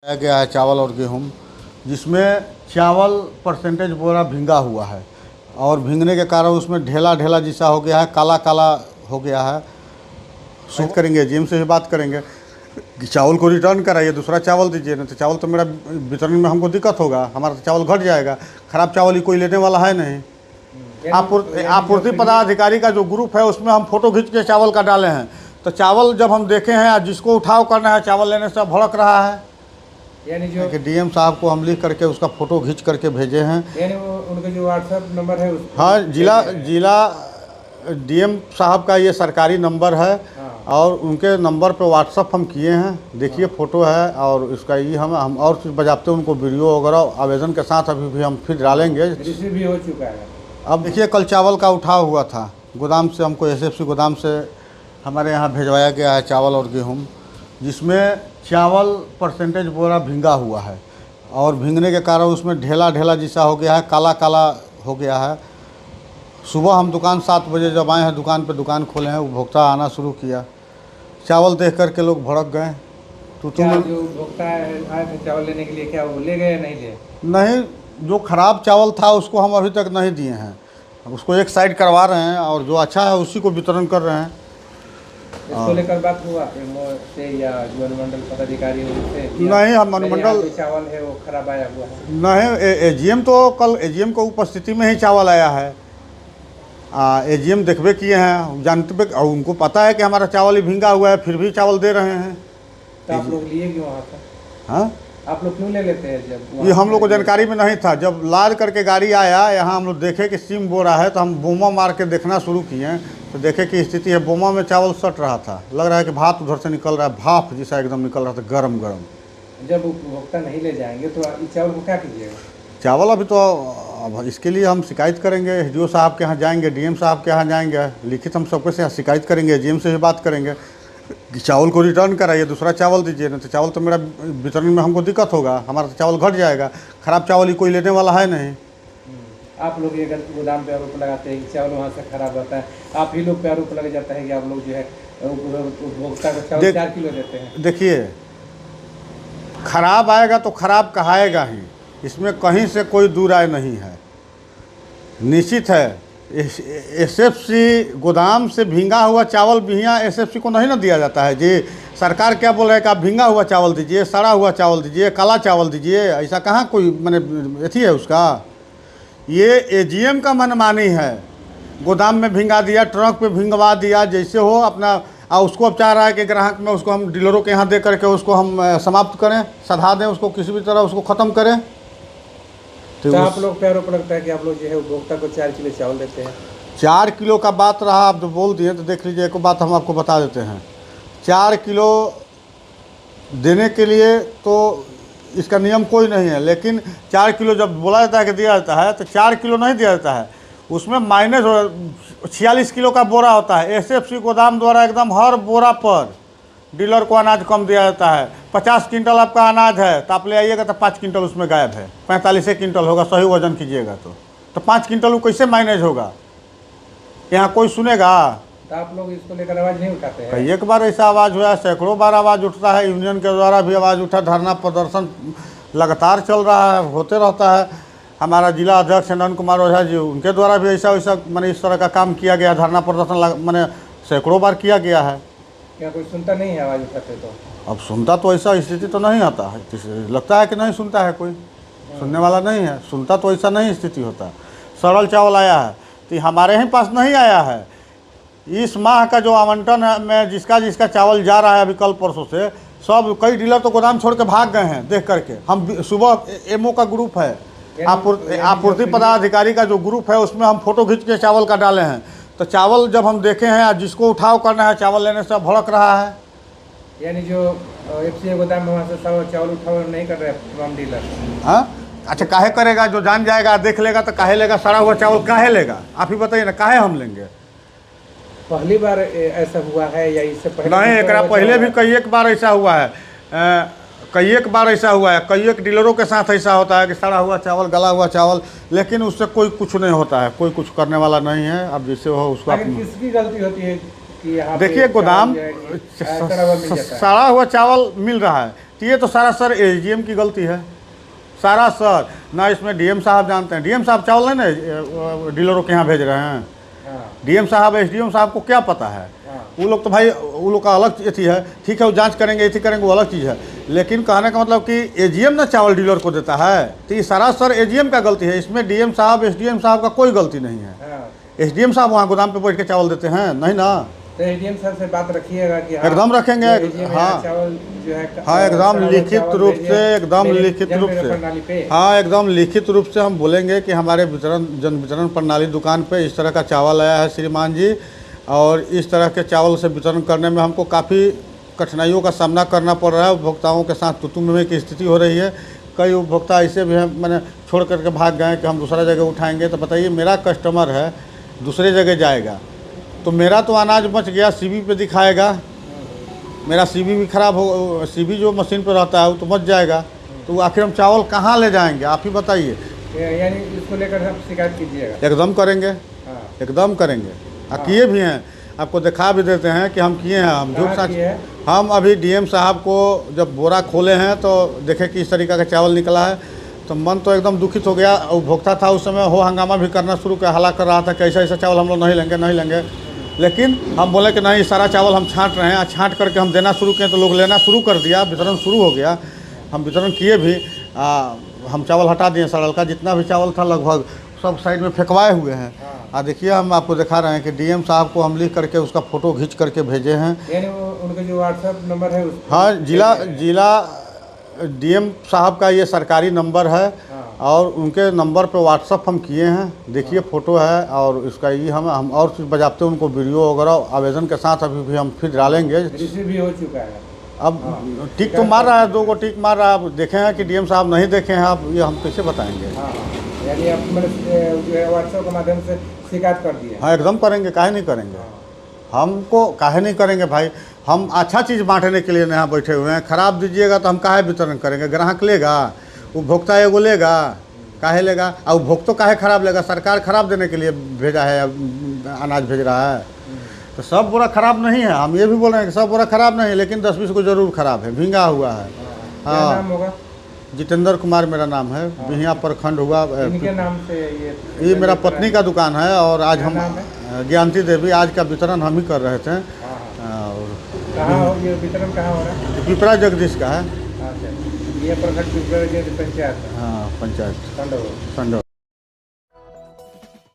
गया है चावल और गेहूं, जिसमें चावल परसेंटेज बोरा भींगा हुआ है और भींगने के कारण उसमें ढेला ढेला जैसा हो गया है, काला काला हो गया है। बात करेंगे जीएम से भी बात करेंगे कि चावल को रिटर्न कराइए, दूसरा चावल दीजिए, नहीं तो चावल तो मेरा वितरण में हमको दिक्कत होगा, हमारा तो चावल घट जाएगा। ख़राब चावल ही कोई लेने वाला है नहीं। आपूर्ति पदाधिकारी का जो ग्रुप है उसमें हम फ़ोटो खींच के चावल का डाले हैं, तो चावल जब हम देखे हैं जिसको उठाव करना है चावल लेने से भड़क रहा है। यानी जो कि डीएम साहब को हम लिख करके उसका फ़ोटो खींच करके भेजे हैं। यानी वो उनका जो व्हाट्सएप नंबर है हाँ, जिला डीएम साहब का ये सरकारी नंबर है। हाँ। और उनके नंबर पे व्हाट्सअप हम किए हैं, देखिए फ़ोटो है और इसका ये हम और चीज़ बजाते उनको वीडियो वगैरह आवेदन के साथ अभी भी हम फिर डालेंगे। रिसीव भी हो चुका है। अब देखिए कल चावल का उठाव हुआ था गोदाम से, हमको एसएफसी गोदाम से हमारे यहाँ भिजवाया गया है चावल और गेहूं, जिसमें चावल परसेंटेज बोरा भींगा हुआ है और भींगने के कारण उसमें ढेला ढेला जैसा हो गया है, काला काला हो गया है। सुबह हम दुकान 7 बजे जब आए हैं दुकान पे, दुकान खोले हैं, उपभोक्ता आना शुरू किया। चावल देख कर के लोग भड़क गए। तो क्या जो उपभोक्ता आए थे चावल लेने के लिए, क्या वो ले गए या नहीं ले? नहीं, जो ख़राब चावल था उसको हम अभी तक नहीं दिए हैं, उसको एक साइड करवा रहे हैं और जो अच्छा है उसी को वितरण कर रहे हैं। इसको लेकर बात हुआ से या जो अनुमंडल पदाधिकारी उनसे? नहीं, हम अनुमंडल चावल है वो खराब आया हुआ है। नहीं, एजीएम तो कल एजीएम को उपस्थिति में ही चावल आया है। एजीएम देखबे किए हैं, जानते पे और उनको पता है कि हमारा चावल ही भींगा हुआ है, फिर भी चावल दे रहे हैं। तो आप लोग लिए क्यों वहाँ पर? हाँ, आप लोग क्यों ले लेते हैं? जब ये हम लोग को जानकारी में नहीं था। जब लाद करके गाड़ी आया यहाँ, हम लोग देखे कि सीम बोरा है, तो हम बोमा मार के देखना शुरू किए तो देखे कि स्थिति है, बोमा में चावल सट रहा था, लग रहा है कि भाप उधर से निकल रहा है, भाप जैसा एकदम निकल रहा था, गरम गरम। जब उपभोक्ता नहीं ले जाएंगे तो इस चावल को क्या कीजिएगा? चावल अभी तो अब इसके लिए हम शिकायत करेंगे, एसडीओ साहब के यहाँ जाएंगे, डीएम साहब के यहाँ जाएंगे, लिखित हम सबके से शिकायत करेंगे, एजीएम से भी बात करेंगे कि चावल को रिटर्न कराइए, दूसरा चावल दीजिए, नहीं तो चावल तो मेरा वितरण में हमको दिक्कत होगा, हमारा तो चावल घट जाएगा। ख़राब चावल ही कोई लेने वाला है नहीं। आप लोग ये गोदाम पे आरोप लगाते हैं कि चावल वहाँ से खराब रहता है, आप ही लोग पे आरोप लग जाता है कि आप लोग जो है उपभोक्ता को चावल 4 किलो देते हैं। देखिए, खराब आएगा तो खराब कहाएगा ही, इसमें कहीं से कोई दूर राय नहीं है। निश्चित है एसएफसी गोदाम से भींगा हुआ चावल भी यहाँ एसएफसी को नहीं ना दिया जाता है जी। सरकार क्या बोल रहा है कि आप भींगा हुआ चावल दीजिए, सड़ा हुआ चावल दीजिए, काला चावल दीजिए, ऐसा कहाँ कोई मैंने अथी है उसका। ये एजीएम का मनमानी है, गोदाम में भींगा दिया, ट्रक पे भींगवा दिया, जैसे हो अपना। और उसको अब चाह रहा है कि ग्राहक में उसको हम डीलरों के यहाँ दे करके उसको हम समाप्त करें, सधा दें, उसको किसी भी तरह उसको ख़त्म करें। तो आप लोग पे आरोप लगता है कि आप लोग जो है उपभोक्ता को 4 किलो चावल देते हैं। 4 किलो का बात रहा, आप जो बोल दिए तो देख लीजिए, एक बात हम आपको बता देते हैं। 4 किलो देने के लिए तो इसका नियम कोई नहीं है, लेकिन 4 किलो जब बोला जाता है कि दिया जाता है तो 4 किलो नहीं दिया जाता है, उसमें माइनस 46 किलो का बोरा होता है। एसएफसी गोदाम द्वारा एकदम हर बोरा पर डीलर को अनाज कम दिया जाता है। 50 क्विंटल आपका अनाज है तो आप ले आइएगा तो 5 क्विंटल उसमें गायब है, 45 क्विंटल होगा, सही वजन कीजिएगा तो 5 क्विंटल वो कैसे मैनेज होगा? यहाँ कोई सुनेगा? तो आप लोग इसको लेकर आवाज़ नहीं उठाते हैं? कई एक बार ऐसा आवाज़ हुआ, सैकड़ों बार आवाज़ उठता है, यूनियन के द्वारा भी आवाज़ उठा, धरना प्रदर्शन लगातार चल रहा है, होते रहता है। हमारा जिला अध्यक्ष नंद कुमार ओझा जी, उनके द्वारा भी ऐसा मैंने इस तरह का काम किया गया, धरना प्रदर्शन मैंने सैकड़ों बार किया गया है। क्या कोई सुनता नहीं है आवाज़ उठाते? तो अब सुनता तो ऐसा स्थिति तो नहीं आता है, लगता है कि नहीं सुनता है, कोई सुनने वाला नहीं है, सुनता तो ऐसा नहीं स्थिति होता। सड़ल चावल आया है तो हमारे ही पास नहीं आया है। इस माह का जो आवंटन में जिसका चावल जा रहा है अभी कल परसों से, सब कई डीलर तो गोदाम छोड़ के भाग गए हैं देख करके। हम सुबह एमओ का ग्रुप है, आपूर्ति पदाधिकारी का जो ग्रुप है, उसमें हम फ़ोटो खींच के चावल का डाले हैं, तो चावल जब हम देखे हैं जिसको उठाव करना है चावल लेने से भड़क रहा है। यानी जो एफसीए गोदाम में वहाँ से चावल उठाव नहीं कर रहे तमाम डीलर? हाँ, अच्छा, काहे करेगा? जो जान जाएगा देख लेगा तो काहे लेगा? सड़ा हुआ चावल काहे लेगा? आप ही बताइए ना, काहे हम लेंगे? पहली बार ऐसा हुआ है या इससे पहले? नहीं, एक पहले भी कई एक बार ऐसा हुआ है, कई एक बार ऐसा हुआ है, कई एक डीलरों के साथ ऐसा होता है कि सड़ा हुआ चावल, गला हुआ चावल, लेकिन उससे कोई कुछ नहीं होता है, कोई कुछ करने वाला नहीं है। अब जैसे हो उसका किसकी गलती होती है कि यहाँ देखिए, गोदाम सड़ा हुआ चावल मिल रहा है, तो ये तो सारा सर एसडीएम की गलती है, सारा सर। ना इसमें डीएम साहब जानते हैं, डीएम साहब चावल नहीं ना डीलरों के यहाँ भेज रहे हैं। हाँ, डीएम साहब एसडीएम साहब को क्या पता है? हाँ, वो लोग तो भाई वो लोग का अलग अथी है, ठीक है वो जांच करेंगे एथी करेंगे वो अलग चीज़ है, लेकिन कहने का मतलब कि एजीएम ना चावल डीलर को देता है, तो ये सारा सर एजीएम का गलती है, इसमें डीएम साहब एसडीएम साहब का कोई गलती नहीं है। हाँ। एसडीएम साहब वहाँ गोदाम पे बैठ के चावल देते हैं नहीं ना? तो एडीएम सर से बात रखिएगा कि एकदम रखेंगे, हाँ, चावल जो है हाँ एकदम लिखित रूप से, एकदम लिखित रूप प्रणाली पे, से, हाँ एकदम लिखित रूप से हम बोलेंगे कि हमारे जन वितरण प्रणाली दुकान पे इस तरह का चावल आया है श्रीमान जी, और इस तरह के चावल से वितरण करने में हमको काफ़ी कठिनाइयों का सामना करना पड़ रहा है, उपभोक्ताओं के साथ तुतुम की स्थिति हो रही है। कई उपभोक्ता ऐसे भी हैं मैंने छोड़ करके भाग गए कि हम दूसरा जगह उठाएंगे, तो बताइए मेरा कस्टमर है दूसरे जगह जाएगा तो मेरा तो अनाज बच गया, सीबी पे दिखाएगा, मेरा सीबी भी ख़राब हो, सीबी जो मशीन पर रहता है वो तो बच जाएगा, तो आखिर हम चावल कहाँ ले जाएंगे आप ही बताइए। यानी इसको लेकर आप शिकायत कीजिएगा? एकदम करेंगे, हाँ। एकदम करेंगे, किए भी हैं, आपको दिखा भी देते हैं कि हम किए हैं। हम झूठ सच, हम अभी डीएम साहब को जब बोरा खोले हैं तो देखे कि इस तरीक़ा का चावल निकला है, तो मन तो एकदम दुखित हो गया। उपभोक्ता था उस समय, हो हंगामा भी करना शुरू किया, हल्ला कर रहा था कि ऐसा ऐसा चावल हम लोग नहीं लेंगे नहीं लेंगे, लेकिन हम बोले कि नहीं सारा चावल हम छांट रहे हैं, छांट करके हम देना शुरू किए तो लोग लेना शुरू कर दिया, वितरण शुरू हो गया। हम वितरण किए भी, हम चावल हटा दिए, सड़ल का जितना भी चावल था लगभग सब साइड में फेंकवाए हुए हैं। देखिए हम आपको दिखा रहे हैं कि डीएम साहब को हम लिख करके उसका फ़ोटो खींच करके भेजे हैं। यानी उनका जो व्हाट्सएप नंबर है हाँ, जिला डीएम साहब का ये सरकारी नंबर है, और उनके नंबर पे व्हाट्सअप हम किए हैं, देखिए फ़ोटो है, और इसका ये हम और चीज़ बजाते उनको वीडियो वगैरह आवेदन के साथ अभी भी हम फिर डालेंगे। रिसीव भी हो चुका है, अब टिक तो मार रहा है, 2 को टिक मार रहा है, अब देखे हैं कि डीएम साहब नहीं देखे हैं, आप ये हम कैसे बताएंगे। यानी आप मैंने जो है व्हाट्सएप के माध्यम से शिकायत कर दी है? हाँ एकदम करेंगे, काहे नहीं करेंगे, हमको काहे नहीं करेंगे भाई, हम अच्छा चीज़ बांटने के लिए यहाँ बैठे हुए हैं। ख़राब दीजिएगा तो हम काहे वितरण करेंगे, ग्राहक लेगा, उपभोक्ता एगो लेगा, काहे लेगा, और उपभोक्ता काहे ख़राब लेगा, सरकार ख़राब देने के लिए भेजा है, अनाज भेज रहा है, तो सब बोरा ख़राब नहीं है। हम ये भी बोल रहे हैं कि सब बोरा ख़राब नहीं है, लेकिन 10-20 को ज़रूर ख़राब है, भींगा हुआ है। क्या नाम होगा? जितेंद्र कुमार मेरा नाम है, बिहिया प्रखंड हुआ। इनके नाम से ये मेरा पत्नी का दुकान है, और आज हम ज्ञानती देवी आज का वितरण हम ही कर रहे थे। और कहाँ ये वितरण कहाँ हो रहा है? पिपरा जगदीश का है। अच्छा, ये प्रखंड पिपरा पंचायत? हाँ पंचायत संडो।